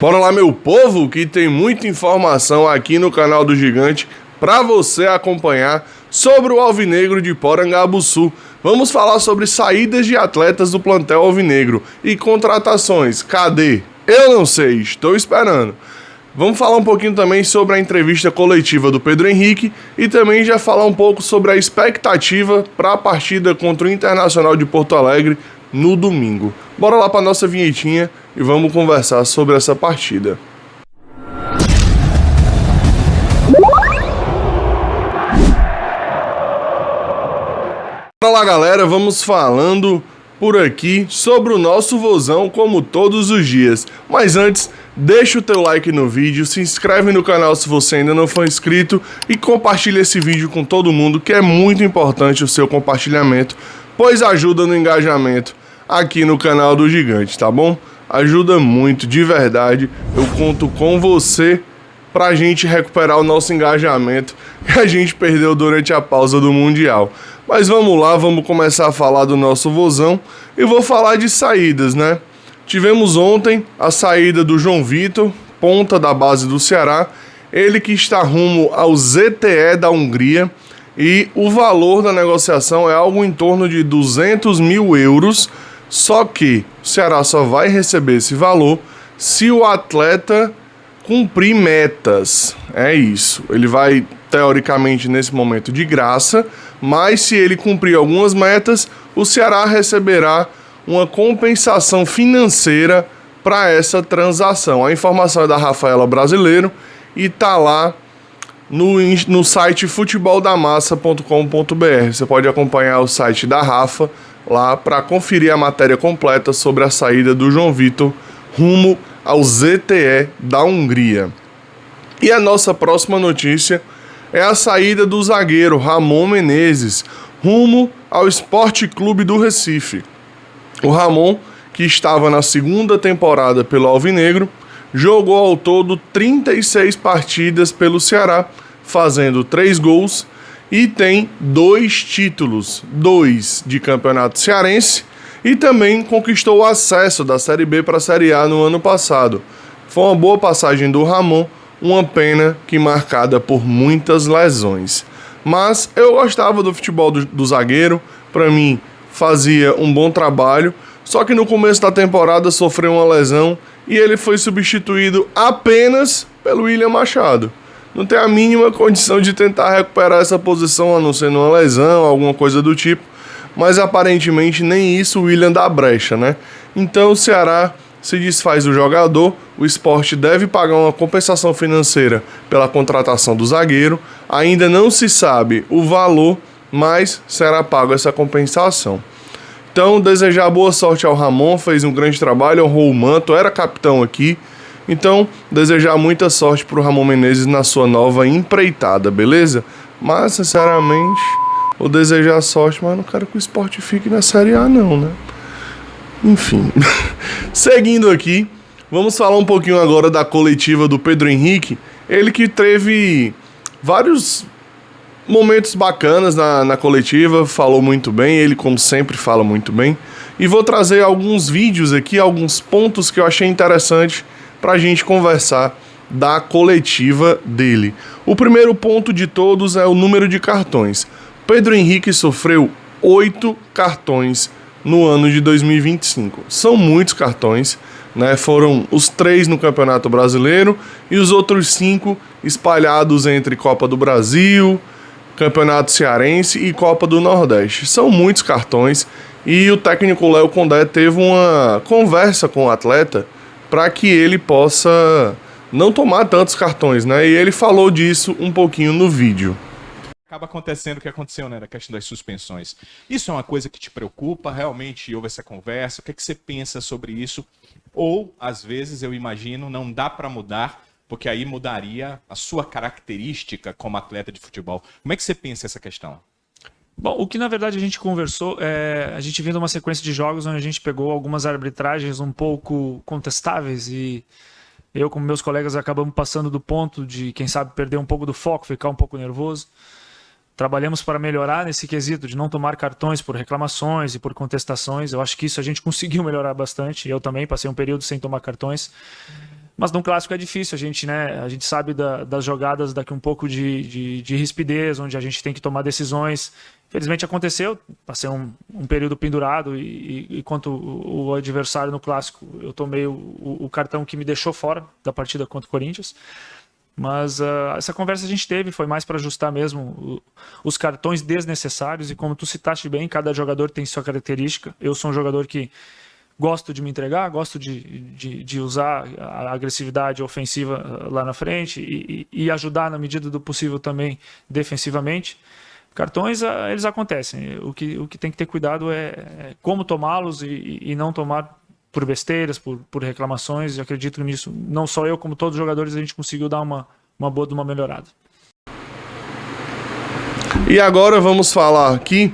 Bora lá, meu povo, que tem muita informação aqui no canal do Gigante para você acompanhar sobre o Alvinegro de Porangabuçu. Vamos falar sobre saídas de atletas do plantel Alvinegro e contratações. Cadê? Eu não sei, estou esperando. Vamos falar um pouquinho também sobre a entrevista coletiva do Pedro Henrique e também já falar um pouco sobre a expectativa para a partida contra o Internacional de Porto Alegre no domingo. Bora lá para nossa vinhetinha e vamos conversar sobre essa partida. Bora lá, galera, vamos falando por aqui sobre o nosso vozão como todos os dias. Mas antes, deixa o teu like no vídeo, se inscreve no canal se você ainda não for inscrito e compartilha esse vídeo com todo mundo, que é muito importante o seu compartilhamento, pois ajuda no engajamento aqui no canal do Gigante, tá bom? Ajuda muito, de verdade. Eu conto com você pra gente recuperar o nosso engajamento que a gente perdeu durante a pausa do Mundial. Mas vamos lá, vamos começar a falar do nosso vozão e vou falar de saídas, né? Tivemos ontem a saída do João Vitor, ponta da base do Ceará, ele que está rumo ao ZTE da Hungria, e o valor da negociação é algo em torno de 200 mil euros, só que o Ceará só vai receber esse valor se o atleta cumprir metas. É isso. Ele vai, teoricamente, nesse momento de graça, mas se ele cumprir algumas metas, o Ceará receberá uma compensação financeira para essa transação. A informação é da Rafaela Brasileiro e tá lá no site futeboldamassa.com.br. Você pode acompanhar o site da Rafa lá para conferir a matéria completa sobre a saída do João Vitor rumo ao ZTE da Hungria. E a nossa próxima notícia é a saída do zagueiro Ramon Menezes rumo ao Sport Clube do Recife. O Ramon, que estava na segunda temporada pelo Alvinegro, jogou ao todo 36 partidas pelo Ceará, fazendo 3 gols e tem 2 títulos, 2 de campeonato cearense, e também conquistou o acesso da Série B para a Série A no ano passado. Foi uma boa passagem do Ramon, uma pena que marcada por muitas lesões. Mas eu gostava do futebol do zagueiro, para mim fazia um bom trabalho, só que no começo da temporada sofreu uma lesão e ele foi substituído apenas pelo William Machado. Não tem a mínima condição de tentar recuperar essa posição, a não ser numa lesão, alguma coisa do tipo, mas aparentemente nem isso o William dá brecha, né? Então o Ceará se desfaz do jogador, o Sport deve pagar uma compensação financeira pela contratação do zagueiro, ainda não se sabe o valor, mas será pago essa compensação. Então, desejar boa sorte ao Ramon, fez um grande trabalho, honrou o manto, era capitão aqui. Então, desejar muita sorte pro Ramon Menezes na sua nova empreitada, beleza? Mas, sinceramente, vou desejar sorte, mas não quero que o Sport fique na Série A não, né? Enfim. Seguindo aqui, vamos falar um pouquinho agora da coletiva do Pedro Henrique. Ele que teve vários momentos bacanas na coletiva, falou muito bem, ele como sempre fala muito bem. E vou trazer alguns vídeos aqui, alguns pontos que eu achei interessante para a gente conversar da coletiva dele. O primeiro ponto de todos é o número de cartões. Pedro Henrique sofreu 8 cartões no ano de 2025. São muitos cartões, né? Foram os 3 no Campeonato Brasileiro e os outros 5 espalhados entre Copa do Brasil, Campeonato Cearense e Copa do Nordeste. São muitos cartões e o técnico Léo Condé teve uma conversa com o atleta para que ele possa não tomar tantos cartões, né? E ele falou disso um pouquinho no vídeo. Acaba acontecendo o que aconteceu, né, na questão das suspensões. Isso é uma coisa que te preocupa? Realmente houve essa conversa? O que é que você pensa sobre isso? Ou, às vezes, eu imagino, não dá para mudar, porque aí mudaria a sua característica como atleta de futebol. Como é que você pensa essa questão? Bom, o que na verdade a gente conversou, a gente vindo uma sequência de jogos onde a gente pegou algumas arbitragens um pouco contestáveis e eu, como meus colegas, acabamos passando do ponto de, quem sabe, perder um pouco do foco, ficar um pouco nervoso. Trabalhamos para melhorar nesse quesito de não tomar cartões por reclamações e por contestações. Eu acho que isso a gente conseguiu melhorar bastante. Eu também passei um período sem tomar cartões. Mas num clássico é difícil, a gente sabe das jogadas daqui um pouco de rispidez, onde a gente tem que tomar decisões. Felizmente aconteceu, passei um período pendurado e quanto o adversário no clássico, eu tomei o cartão que me deixou fora da partida contra o Corinthians. Mas essa conversa a gente teve, foi mais para ajustar mesmo os cartões desnecessários, e como tu citaste bem, cada jogador tem sua característica. Eu sou um jogador que gosto de me entregar, gosto de usar a agressividade ofensiva lá na frente e ajudar na medida do possível também defensivamente. Cartões, eles acontecem. O que tem que ter cuidado é como tomá-los e não tomar por besteiras, por reclamações. E acredito nisso. Não só eu, como todos os jogadores, a gente conseguiu dar uma boa de uma melhorada. E agora vamos falar aqui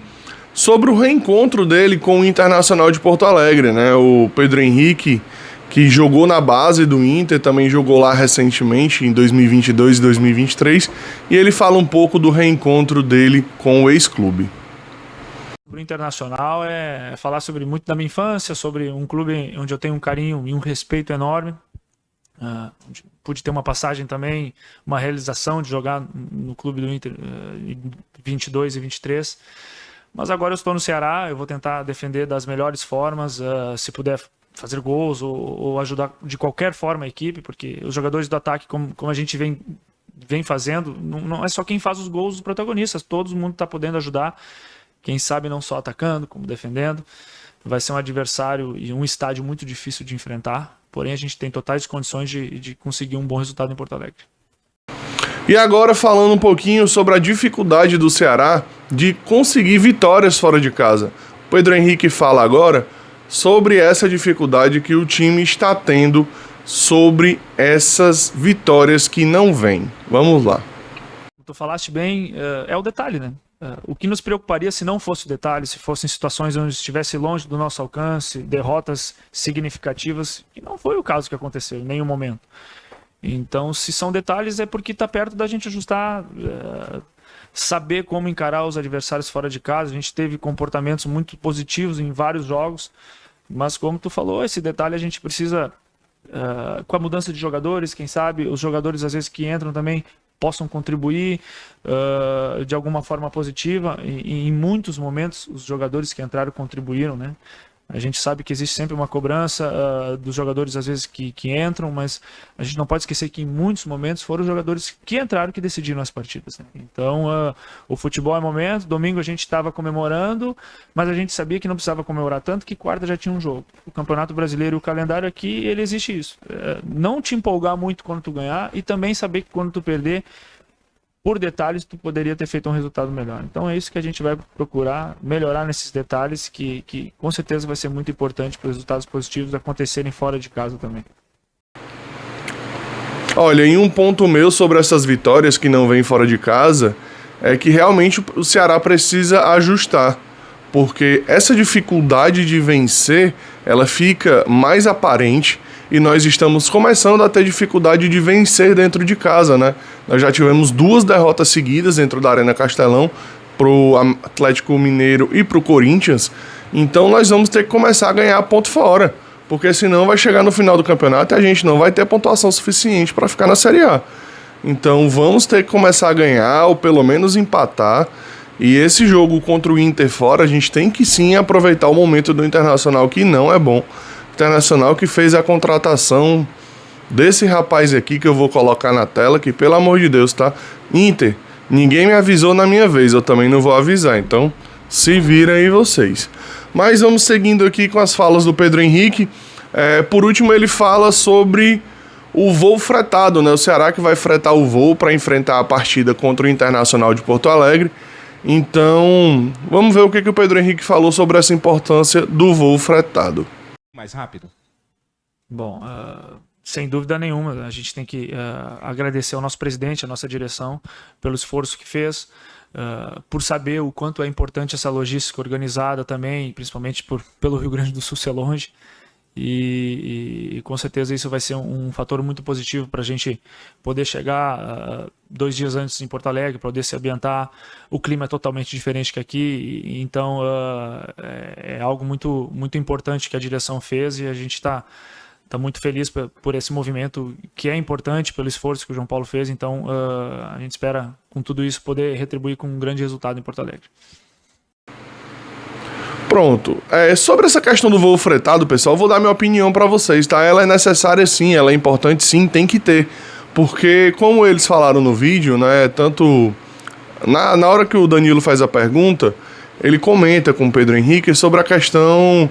sobre o reencontro dele com o Internacional de Porto Alegre, né? O Pedro Henrique, que jogou na base do Inter, também jogou lá recentemente, em 2022 e 2023, e ele fala um pouco do reencontro dele com o ex-clube. O Internacional é falar sobre muito da minha infância, sobre um clube onde eu tenho um carinho e um respeito enorme. Pude ter uma passagem também, uma realização de jogar no clube do Inter em 22 e 23. Mas agora eu estou no Ceará, eu vou tentar defender das melhores formas, se puder fazer gols ou ajudar de qualquer forma a equipe, porque os jogadores do ataque, como a gente vem fazendo, não é só quem faz os gols, os protagonistas, todo mundo está podendo ajudar, quem sabe não só atacando, como defendendo. Vai ser um adversário e um estádio muito difícil de enfrentar, porém a gente tem totais condições de conseguir um bom resultado em Porto Alegre. E agora falando um pouquinho sobre a dificuldade do Ceará de conseguir vitórias fora de casa. O Pedro Henrique fala agora sobre essa dificuldade que o time está tendo sobre essas vitórias que não vêm. Vamos lá. Tu falaste bem, é o detalhe, né? O que nos preocuparia se não fosse o detalhe, se fossem situações onde estivesse longe do nosso alcance, derrotas significativas, que não foi o caso que aconteceu em nenhum momento. Então, se são detalhes, é porque está perto da gente ajustar, saber como encarar os adversários fora de casa. A gente teve comportamentos muito positivos em vários jogos, mas como tu falou, esse detalhe a gente precisa, com a mudança de jogadores, quem sabe, os jogadores às vezes que entram também possam contribuir de alguma forma positiva. E em muitos momentos, os jogadores que entraram contribuíram, né? A gente sabe que existe sempre uma cobrança dos jogadores, às vezes, que entram, mas a gente não pode esquecer que em muitos momentos foram os jogadores que entraram que decidiram as partidas, né? Então, o futebol é momento. Domingo a gente estava comemorando, mas a gente sabia que não precisava comemorar tanto, que quarta já tinha um jogo. O Campeonato Brasileiro e o calendário aqui, ele existe isso. Não te empolgar muito quando tu ganhar e também saber que quando tu perder, por detalhes, tu poderia ter feito um resultado melhor. Então é isso que a gente vai procurar, melhorar nesses detalhes, que com certeza vai ser muito importante para os resultados positivos acontecerem fora de casa também. Olha, em um ponto meu sobre essas vitórias que não vêm fora de casa, é que realmente o Ceará precisa ajustar, porque essa dificuldade de vencer, ela fica mais aparente, e nós estamos começando a ter dificuldade de vencer dentro de casa, né? Nós já tivemos 2 derrotas seguidas dentro da Arena Castelão, pro Atlético Mineiro e pro Corinthians. Então nós vamos ter que começar a ganhar ponto fora, porque senão vai chegar no final do campeonato e a gente não vai ter pontuação suficiente para ficar na Série A. Então vamos ter que começar a ganhar ou pelo menos empatar. E esse jogo contra o Inter fora, a gente tem que sim aproveitar o momento do Internacional, que não é bom. Internacional que fez a contratação desse rapaz aqui que eu vou colocar na tela, que pelo amor de Deus, tá? Inter, ninguém me avisou na minha vez, eu também não vou avisar, então se virem aí vocês. Mas vamos seguindo aqui com as falas do Pedro Henrique. Por último, ele fala sobre o voo fretado, né? O Ceará que vai fretar o voo para enfrentar a partida contra o Internacional de Porto Alegre. Então, vamos ver o que o Pedro Henrique falou sobre essa importância do voo fretado. Mais rápido? Bom, sem dúvida nenhuma, a gente tem que agradecer ao nosso presidente, à nossa direção, pelo esforço que fez, por saber o quanto é importante essa logística organizada também, principalmente pelo Rio Grande do Sul ser longe. E com certeza isso vai ser um fator muito positivo para a gente poder chegar 2 dias antes em Porto Alegre, poder se ambientar. O clima é totalmente diferente que aqui, então é algo muito, muito importante que a direção fez, e a gente está tá muito feliz por esse movimento que é importante, pelo esforço que o João Paulo fez. Então, a gente espera, com tudo isso, poder retribuir com um grande resultado em Porto Alegre. Pronto. Sobre essa questão do voo fretado, pessoal, eu vou dar minha opinião para vocês, tá? Ela é necessária sim, ela é importante sim, tem que ter. Porque, como eles falaram no vídeo, né, tanto... Na hora que o Danilo faz a pergunta, ele comenta com o Pedro Henrique sobre a questão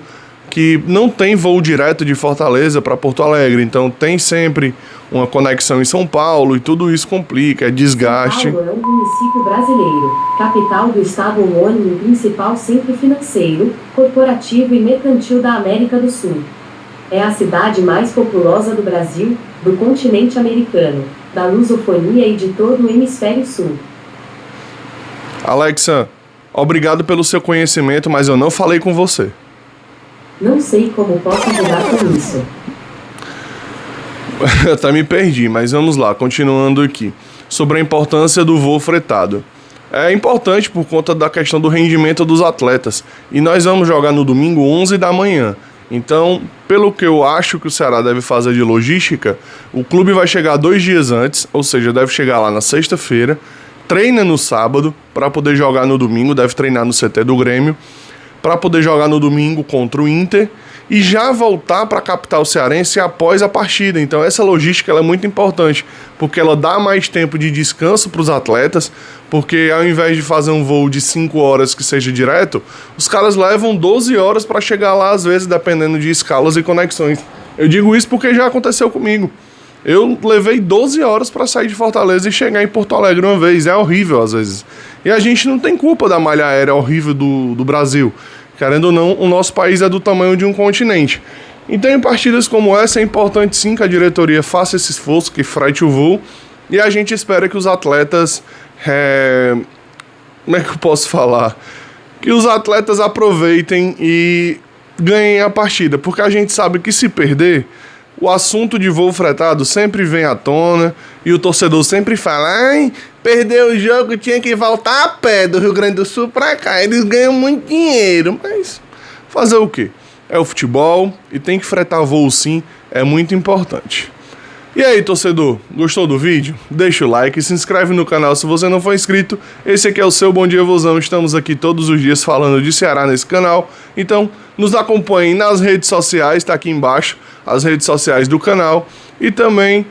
que não tem voo direto de Fortaleza para Porto Alegre, então tem sempre uma conexão em São Paulo e tudo isso complica, é desgaste. São Paulo é um município brasileiro, capital do estado homônimo e principal centro financeiro, corporativo e mercantil da América do Sul. É a cidade mais populosa do Brasil, do continente americano, da lusofonia e de todo o hemisfério sul. Alexa, obrigado pelo seu conhecimento, mas eu não falei com você. Não sei como posso ajudar com isso. Eu até me perdi, mas vamos lá, continuando aqui. Sobre a importância do voo fretado. É importante por conta da questão do rendimento dos atletas. E nós vamos jogar no domingo 11 da manhã. Então, pelo que eu acho que o Ceará deve fazer de logística, o clube vai chegar 2 dias antes, ou seja, deve chegar lá na sexta-feira, treina no sábado para poder jogar no domingo, deve treinar no CT do Grêmio, para poder jogar no domingo contra o Inter e já voltar para a capital cearense após a partida. Então essa logística ela é muito importante, porque ela dá mais tempo de descanso para os atletas, porque ao invés de fazer um voo de 5 horas que seja direto, os caras levam 12 horas para chegar lá, às vezes, dependendo de escalas e conexões. Eu digo isso porque já aconteceu comigo. Eu levei 12 horas para sair de Fortaleza e chegar em Porto Alegre uma vez. É horrível, às vezes. E a gente não tem culpa da malha aérea horrível do Brasil. Querendo ou não, o nosso país é do tamanho de um continente. Então, em partidas como essa, é importante sim que a diretoria faça esse esforço, que frete o voo. E a gente espera que os atletas... Como é que eu posso falar? Que os atletas aproveitem e ganhem a partida. Porque a gente sabe que se perder... O assunto de voo fretado sempre vem à tona e o torcedor sempre fala: ai, perdeu o jogo, tinha que voltar a pé do Rio Grande do Sul pra cá. Eles ganham muito dinheiro, mas fazer o quê? É o futebol e tem que fretar voo sim, é muito importante. E aí, torcedor, gostou do vídeo? Deixa o like e se inscreve no canal se você não for inscrito. Esse aqui é o seu Bom Dia Vozão. Estamos aqui todos os dias falando de Ceará nesse canal. Então, nos acompanhem nas redes sociais, tá aqui embaixo, as redes sociais do canal. E também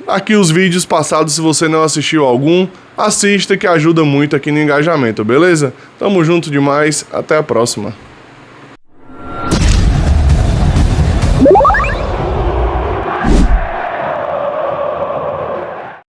aqui os vídeos passados, se você não assistiu algum, assista que ajuda muito aqui no engajamento, beleza? Tamo junto demais, até a próxima.